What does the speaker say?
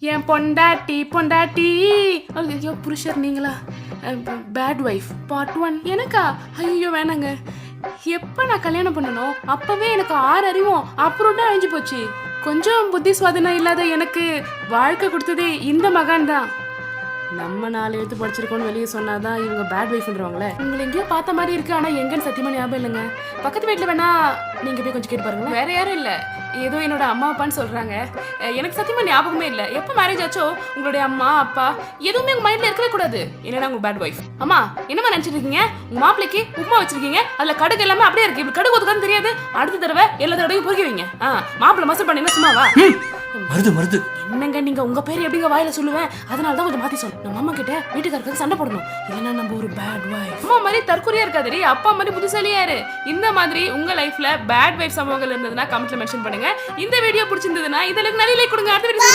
என் பொண்டாட்டி பொண்டாட்டி ஐயோ புருஷர் நீங்களா? பேட் ஒய்ஃப் பார்ட் 1 எனக்கா? ஐயோ வேணாங்க. எப்போ நான் கல்யாணம் பண்ணணும் அப்பவே எனக்கு 6 அறிவும் அப்புறம் தான் அழிஞ்சு போச்சு. கொஞ்சம் புத்தி சுவாதனம் இல்லாத எனக்கு வாழ்க்கை கொடுத்ததே இந்த மகான் தான். நம்ம 4 எழுத்து படிச்சிருக்கோன்னு வெளியே சொன்னாதான் இவங்க பேட் ஒய்ஃப்ன்றவங்களே. உங்களை எங்கேயோ பார்த்த மாதிரி இருக்கு, ஆனா எங்கன்னு சத்தியமா ஞாபகம் இல்லைங்க. பக்கத்து வீட்டில் வேணா நீங்க போய் கொஞ்சம் கேட்டு பாருங்க. வேற யாரும் இல்லை, ஏதோ என்னோட அம்மா அப்பான்னு சொல்றாங்க. எனக்கு சத்தியமா ஞாபகமே இல்லை. எப்போ மேரேஜ் ஆச்சோ உங்களுடைய அம்மா அப்பா எதுவுமே உங்க மைண்ட்ல இருக்கவே கூடாது. என்னன்னா உங்க பேட் ஒய்ஃப். அம்மா என்னமா நினைச்சிட்டு இருக்கீங்க? உங்க மாப்பிளைக்கு உப்புமா வச்சிருக்கீங்க, அதுல கடுகு எல்லாமே அப்படியே இருக்கு. இப்படி கடுகு ஒதுக்கான்னு தெரியாது. அடுத்த தடவை எல்லா தடவையும் பொறுக்குவீங்க. மாப்பிள்ளை மசல் பண்ணீங்கன்னா சும்மாவா? மருது என்னங்க நீங்க உங்க பேர் எப்படிங்க வாயில சொல்லுவேன்? அதனால தான் கொஞ்சம் மாத்தி சொல்லணும். நம்ம அம்மா கிட்ட வீட்டுக்காரருக்கு சண்டை போடணும், இல்லைன்னா நம்ம ஒரு பேட் வைஃப். அம்மா மாதிரி தற்கொலையா இருக்காதடி, அப்பா மாதிரி புத்திசாலியா இரு. இந்த மாதிரி உங்க லைஃப்ல பேட் வைஃப் சம்பவங்கள் இருந்ததுன்னா கமெண்ட்ல மென்ஷன் பண்ணுங்க. இந்த வீடியோ பிடிச்சிருந்ததுன்னா இதற்கு நிறைய லைக் கொடுங்க. அடுத்த வீடியோ